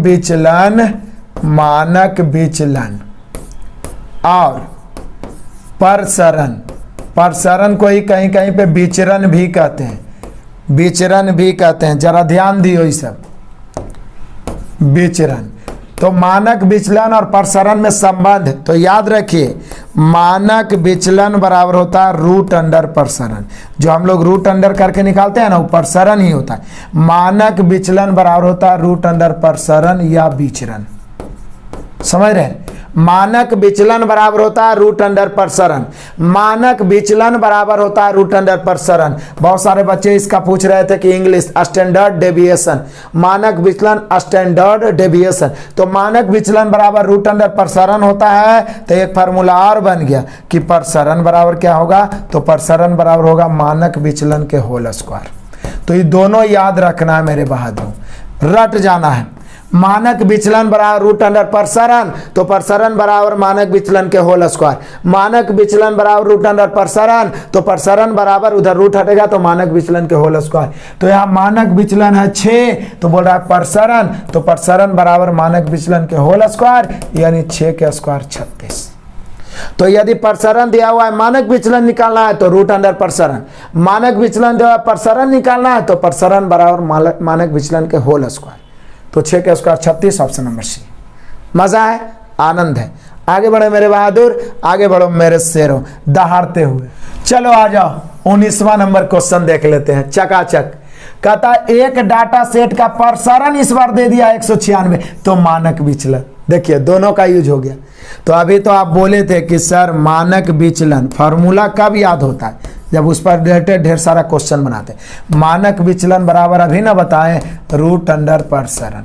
Speaker 1: विचलन और प्रसरण, प्रसरण को ही कहीं कहीं पे विचरण भी कहते हैं, विचरण भी कहते हैं, जरा ध्यान दियो ये सब विचरण। तो मानक विचलन और प्रसरण में संबंध, तो याद रखिए मानक विचलन बराबर होता है रूट अंडर प्रसरण, जो हम लोग रूट अंडर करके निकालते हैं ना वो प्रसरण ही होता है। मानक विचलन बराबर होता है रूट अंडर प्रसरण या विचरण, समझ रहे हैं। मानक विचलन बराबर होता है रूट अंडर प्रसरण, मानक विचलन बराबर होता है रूट अंडर प्रसरण। बहुत सारे बच्चे इसका पूछ रहे थे कि इंग्लिश स्टैंडर्ड डेविएशन, मानक विचलन स्टैंडर्ड डेविएशन। तो मानक विचलन बराबर रूट अंडर प्रसरण होता है, तो एक फार्मूला और बन गया कि प्रसरण बराबर क्या होगा, तो प्रसरण बराबर होगा मानक विचलन के होल स्क्वायर। तो ये दोनों याद रखना है मेरे बहादुर, रट जाना है। मानक विचलन बराबर रूट अंडर प्रसरण, तो प्रसरण बराबर मानक विचलन के होल स्क्वायर। मानक विचलन बराबर रूट अंडर प्रसरण, तो प्रसरण बराबर उधर रूट हटेगा तो मानक विचलन के होल स्क्वायर। तो यहाँ मानक विचलन है 6, तो बोल रहा है प्रसरण, तो प्रसरण बराबर मानक विचलन के होल स्क्वायर, यानी 6 के स्क्वायर 36। तो यदि प्रसरण दिया हुआ है मानक विचलन निकालना है तो रूट अंडर प्रसरण, मानक विचलन दिया हुआ प्रसरण निकालना है तो प्रसरण बराबर मानक विचलन के होल स्क्वायर। तो 6 के स्क्वायर 36, ऑप्शन नंबर सी। मजा है, आनंद है। आगे बढ़े मेरे बहादुर, आगे बढ़ो मेरे शेरों दहाड़ते हुए। चलो आ जाओ 19वां नंबर क्वेश्चन देख लेते हैं चकाचक। कहता है एक डाटा सेट का प्रसरण इस बार दे दिया 196, तो मानक विचलन, देखिए दोनों का यूज हो गया। तो अभी तो आप बोले थे कि सर मानक विचलन फार्मूला कब याद होता है, जब उस पर रिलेटेड ढेर सारा क्वेश्चन बनाते हैं। मानक विचलन बराबर अभी ना बताएं रूट अंडर प्रसरण,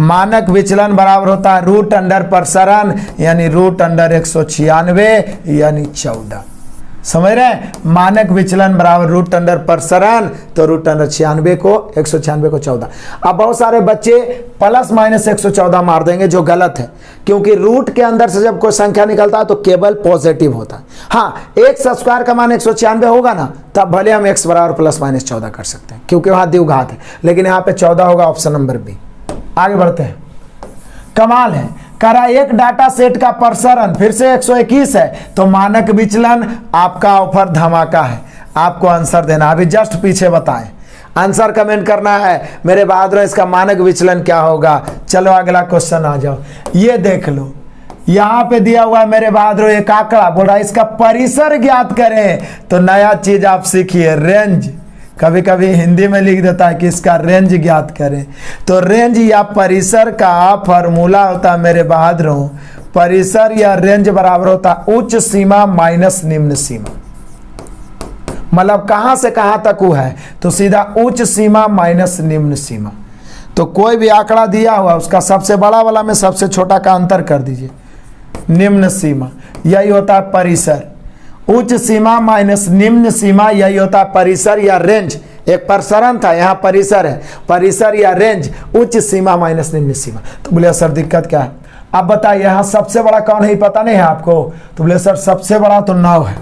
Speaker 1: मानक विचलन बराबर होता है रूट अंडर प्रसरण यानी रूट अंडर 196 यानी 14, समझ रहे हैं। मानक विचलन बराबर रूट अंडर प्रसरण, तो रूट अंडर 96 को 196 को 14। अब बहुत सारे बच्चे प्लस माइनस 114 मार देंगे, जो गलत है, क्योंकि रूट के अंदर से जब कोई संख्या निकलता है तो केवल पॉजिटिव होता है। हाँ, x स्क्वायर का मान 196 होगा ना, तब भले हम x बराबर प्लस माइनस 14 कर सकते हैं, क्योंकि वहां द्विघात है, लेकिन यहाँ पे 14 होगा, ऑप्शन नंबर बी। आगे बढ़ते हैं। कमाल है, करा एक डाटा सेट का प्रसरण फिर से 121 है, तो मानक विचलन आपका ऑफर धमाका है, आपको आंसर देना। अभी जस्ट पीछे बताएं, आंसर कमेंट करना है मेरे बहादुर, इसका मानक विचलन क्या होगा। चलो अगला क्वेश्चन आ जाओ, ये देख लो, यहाँ पे दिया हुआ है मेरे बहादुर एक आंकड़ा, बोल रहा है इसका परिसर ज्ञात करें। तो नया चीज आप सीखिए, रेंज। कभी कभी हिंदी में लिख देता है कि इसका रेंज ज्ञात करें, तो रेंज या परिसर का फॉर्मूला होता है मेरे बहादुरों, परिसर या रेंज बराबर होता है उच्च सीमा माइनस निम्न सीमा। मतलब कहां से कहां तक वो है, तो सीधा उच्च सीमा माइनस निम्न सीमा। तो कोई भी आंकड़ा दिया हुआ उसका सबसे बड़ा वाला में सबसे छोटा का अंतर कर दीजिए, निम्न सीमा, यही होता है परिसर। उच्च सीमा माइनस निम्न सीमा, यही होता है परिसर या रेंज। एक प्रसरण था, यहाँ परिसर है, परिसर या रेंज, उच्च सीमा माइनस निम्न सीमा। तो बोले सर दिक्कत क्या है, अब बताइए यहाँ सबसे बड़ा कौन है पता नहीं है आपको, तो बोले सर सबसे बड़ा तो 9 है।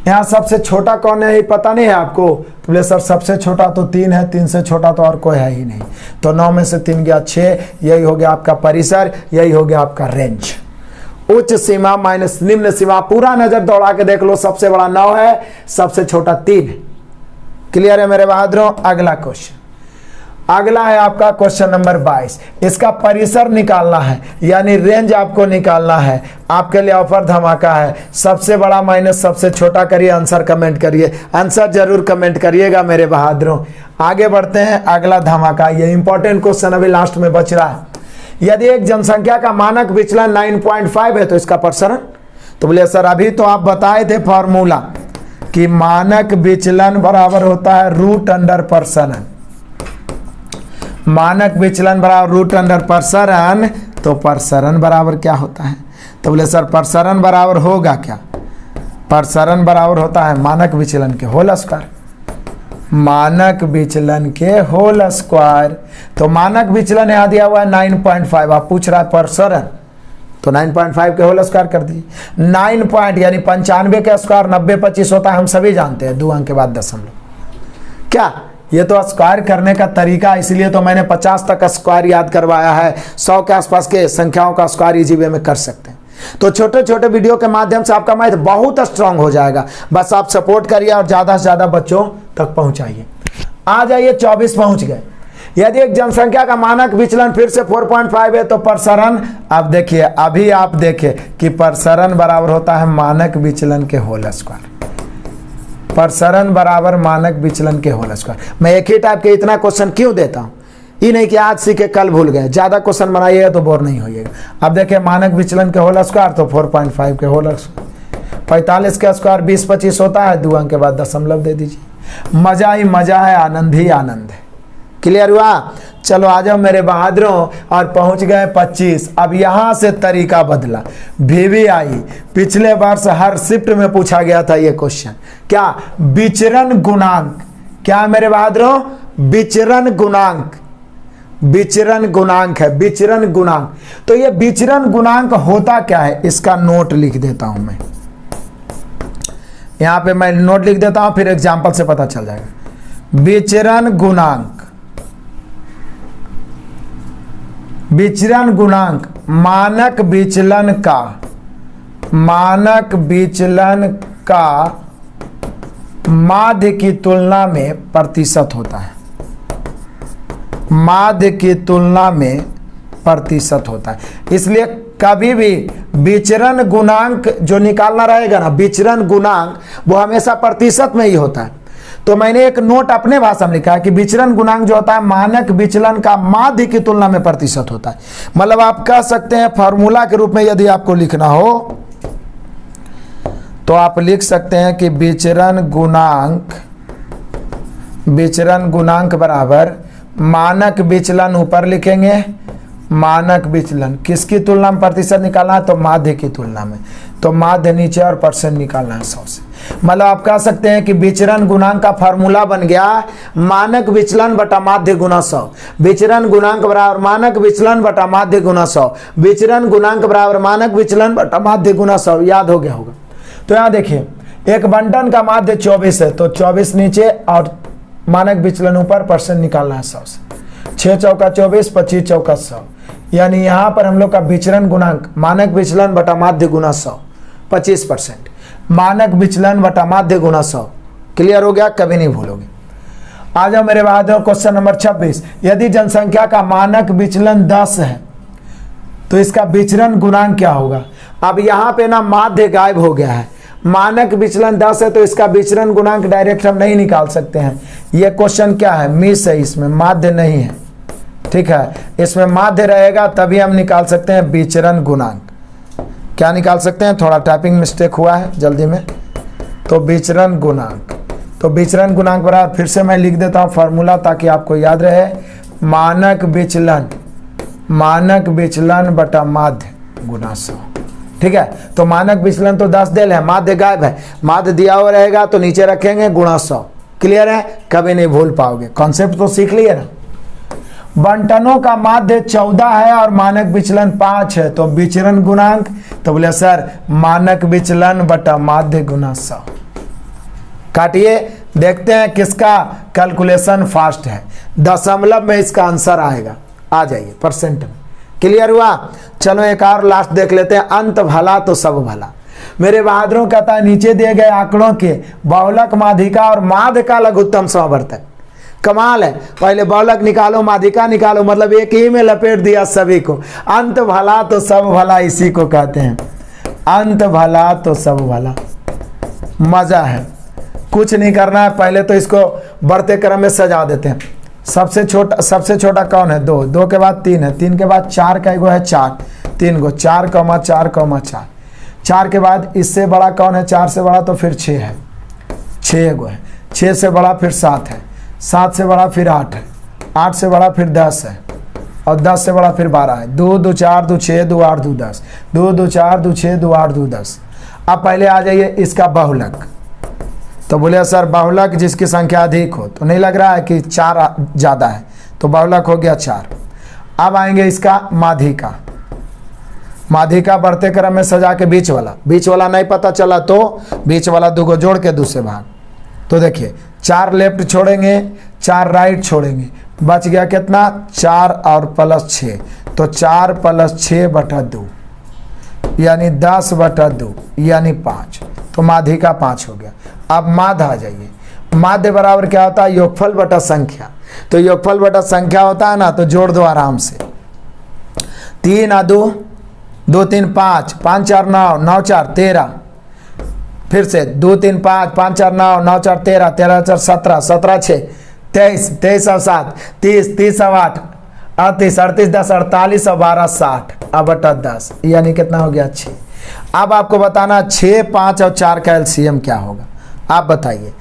Speaker 1: यहाँ सबसे छोटा कौन है पता नहीं है आपको, तो बोले सर सबसे छोटा तो 3 है, 3 से छोटा तो और कोई है ही नहीं। तो 9 में से 3 गया 6, यही हो गया आपका परिसर, यही हो गया आपका रेंज। उच्च सीमा माइनस निम्न सीमा, पूरा नजर दौड़ा के देख लो, सबसे बड़ा 9 है, सबसे छोटा 3 है। क्लियर है मेरे बहादुरों। अगला क्वेश्चन, अगला है आपका क्वेश्चन नंबर 22। इसका परिसर निकालना है, यानी रेंज आपको निकालना है। आपके लिए ऑफर धमाका है, सबसे बड़ा माइनस सबसे छोटा करिए, आंसर कमेंट करिए, आंसर जरूर कमेंट करिएगा मेरे बहादुरों। आगे बढ़ते हैं, अगला धमाका, ये इंपॉर्टेंट क्वेश्चन अभी लास्ट में बच रहा है। यदि एक जनसंख्या का मानक विचलन 9.5 है तो इसका प्रसरण, तो बोले सर अभी तो आप बताए थे फॉर्मूला कि मानक विचलन बराबर होता है रूट अंडर प्रसरण, मानक विचलन बराबर रूट अंडर प्रसरण, तो प्रसरण बराबर क्या होता है, तो बोले सर प्रसरण बराबर होगा क्या, प्रसरण बराबर होता है मानक विचलन के होल स्क्वायर। मानक विचलन के होल स्क्वायर। तो मानक विचलन यहाँ दिया हुआ है 9.5, आप पूछ रहा है प्रसरण, तो 9.5 के होल स्क्वायर कर दीजिए। 9 पॉइंट यानी 95 के स्क्वायर 90 25 होता है, हम सभी जानते हैं, 2 अंक के बाद दशमलव। क्या ये तो स्क्वायर करने का तरीका, इसलिए तो मैंने 50 तक स्क्वायर याद करवाया है। 100 के आसपास के संख्याओं का स्क्वायर इजी वे में कर सकते हैं। तो छोटे छोटे वीडियो के माध्यम से आपका मैथ बहुत स्ट्रांग हो जाएगा। बस आप सपोर्ट करिए और ज़्यादा से ज़्यादा बच्चों तक पहुंचाइए। आ जाइए 24 पहुंच गए। यदि एक जनसंख्या का मानक विचलन फिर से 4.5 है तो प्रसरण, अब देखिए, अभी आप देखिए कि प्रसरण बराबर होता है मानक विचलन के होल स्क्वायर। प्रसरण बराबर मानक विचलन के होल स्क्वायर। मैं एक ही टाइप के इतना क्वेश्चन क्यों देता हूं, ये नहीं कि आज सीखे कल भूल गए। ज्यादा क्वेश्चन बनाइएगा तो बोर नहीं होइएगा। अब देखिए मानक विचलन के होल स्क्वायर तो 4.5 के होल स्क्वायर। 45 का स्क्वायर 20 25 होता है, 2 अंक के बाद दशमलव दे दीजिए। मजा ही मजा है, आनंद ही आनंद है। क्लियर हुआ? चलो आ जाओ मेरे बहादुरों, और पहुंच गए 25। अब यहां से तरीका बदला। VVI पिछले वर्ष हर शिफ्ट में पूछा गया था ये क्वेश्चन। क्या? विचरण गुणांक। क्या मेरे बहादुरों? विचरण गुणांक। विचरण गुणांक है, विचरण गुणांक। तो ये विचरण गुणांक होता क्या है, इसका नोट लिख देता हूं मैं। यहां पे मैं नोट लिख देता हूं, फिर एग्जांपल से पता चल जाएगा। विचरण गुणांक, विचरण गुणांक मानक विचलन का, मानक विचलन का माध्य की तुलना में प्रतिशत होता है। माध्य की तुलना में प्रतिशत होता है। इसलिए कभी भी विचरण गुणांक जो निकालना रहेगा ना, विचरण गुणांक, वो हमेशा प्रतिशत में ही होता है। तो मैंने एक नोट अपने भाषा में लिखा है कि विचरण गुणांक जो होता है मानक विचलन का माध्य की तुलना में प्रतिशत होता है। मतलब आप कह सकते हैं फॉर्मूला के रूप में यदि आपको लिखना हो तो आप लिख सकते हैं कि विचरण गुणांक बराबर मानक विचलन, ऊपर लिखेंगे मानक विचलन, किसकी तुलना में प्रतिशत निकालना है, तो माध्य की तुलना में। तो माध्य नीचे और परसेंट निकालना है 100 से। मतलब आप कह सकते हैं कि विचरण गुणांक का फार्मूला बन गया मानक विचलन बटा माध्य गुना 100। विचरण गुणांक बराबर मानक विचलन बटा माध्य गुना 100। विचरण गुणांक बराबर मानक विचलन बटा माध्य गुना 100। याद हो गया होगा। तो यहाँ देखिए, एक बंटन का माध्य 24 है, तो 24 नीचे और मानक विचलन ऊपर, परसेंट निकालना है 100 से। 6 चौका 24, 25 चौका 100। यानी यहाँ पर हम लोग का विचरण गुणांक मानक विचलन बटा माध्य गुना 100, 25%। मानक विचलन बटा माध्य गुना 100। क्लियर हो गया? कभी नहीं भूलोगे। आ जाओ मेरे बाद क्वेश्चन नंबर 26। यदि जनसंख्या का मानक विचलन 10 है तो इसका विचरण गुणांक क्या होगा? अब यहाँ पे ना माध्य गायब हो गया है। मानक विचलन 10 है तो इसका विचरण गुणांक डायरेक्ट हम नहीं निकाल सकते हैं। ये क्वेश्चन क्या है, मिस है, इसमें माध्य नहीं है। ठीक है, इसमें माध्य रहेगा तभी हम निकाल सकते हैं विचरण गुणांक। क्या निकाल सकते हैं? थोड़ा टाइपिंग मिस्टेक हुआ है जल्दी में। तो विचरण गुणांक, तो विचरण गुणांक बराबर, फिर से मैं लिख देता हूं फॉर्मूला ताकि आपको याद रहे। मानक विचलन बटा माध्य गुना 100। ठीक है, तो मानक विचलन तो 10 देल है, माध्य गायब है। माध्य दिया हुआ रहेगा तो नीचे रखेंगे गुणा 100। क्लियर है? कभी नहीं भूल पाओगे। कॉन्सेप्ट तो सीख लिए ना। बंटनों का माध्य 14 है और मानक विचलन 5 है, तो विचरण गुणांक, तो बोले सर मानक विचलन बटा माध्य गुना 100। काटिए, देखते हैं किसका कैलकुलेशन फास्ट है। दशमलव में इसका आंसर आएगा। आ जाइए परसेंट में। क्लियर हुआ? चलो एक और लास्ट देख लेते हैं। अंत भला तो सब भला। मेरे बहादुरों कहता है नीचे दिए गए आंकड़ों के बहुलक, माध्यिका और माध्य का लघुत्तम समवर्तक। कमाल है। पहले बहुलक निकालो, माध्यिका निकालो, मतलब एक ही में लपेट दिया सभी को। अंत भला तो सब भला, इसी को कहते हैं अंत भला तो सब भला। मजा है, कुछ नहीं करना है। पहले तो इसको बढ़ते क्रम में सजा देते हैं। सबसे छोटा कौन है? 2, 2 के बाद 3 है, 3 के बाद 4 का एगो है 4, 3 गो 4, 4, 4, 4 के बाद इससे बड़ा कौन है? 4 से बड़ा तो फिर 6 है, 6 गो है। 6 से बड़ा फिर 7 है, 7 से बड़ा फिर 8 है, 8 से बड़ा फिर 10 है, और 10 से बड़ा फिर 12 है। 2, 2, 4, 2, 6, 2, 8, 2, 10, 2, 2, 4, 2, 6, 2, 8, 2, 10। अब पहले आ जाइए इसका बहुलक। तो बोले सर बहुलक जिसकी संख्या अधिक हो, तो नहीं लग रहा है कि 4 ज़्यादा है, तो बहुलक हो गया 4। अब आएंगे इसका माध्यिका। माध्यिका बढ़ते क्रम में सजा के बीच वाला नहीं पता चला तो बीच वाला 2 को जोड़ के दूसरे भाग। तो देखिए 4 लेफ्ट छोड़ेंगे, 4 राइट छोड़ेंगे, बच गया कितना 4 और प्लस 6, तो 4 + 6 बटा 2 यानी 10 बटा 2 यानी 5। तो माध्यिका 5 हो गया। अब माध्य आ जाइए। माध्य बराबर क्या होता है, योगफल बटा संख्या। तो योगफल बटा संख्या होता है ना, तो जोड़ दो आराम से। 3 और 2 2 3 5 5 4 9 9 4 13। फिर से 2 3 5 5 4 9 9 4 13 13 4 17 17 6 23 23 और 7 30 30 और 8 38 38 10 48 और 12 60 अब बटा 10 यानी कितना हो गया 6। अब आपको बताना 6 5 और 4 का एलसीएम क्या होगा, आप बताइए।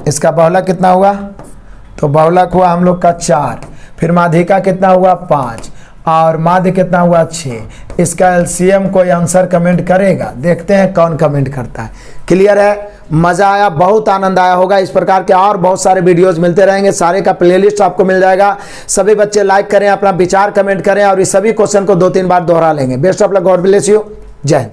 Speaker 1: इसका बहुलक कितना हुआ, तो बहुलक हुआ हम लोग का 4, फिर माध्यिका कितना हुआ 5 और माध्य कितना हुआ 6। इसका एलसीएम कोई आंसर कमेंट करेगा, देखते हैं कौन कमेंट करता है। क्लियर है, मज़ा आया, बहुत आनंद आया होगा। इस प्रकार के और बहुत सारे वीडियोस मिलते रहेंगे, सारे का प्लेलिस्ट आपको मिल जाएगा। सभी बच्चे लाइक करें, अपना विचार कमेंट करें और इस सभी क्वेश्चन को 2-3 बार दोहरा लेंगे। Best of luck, God bless you, जय हिंद।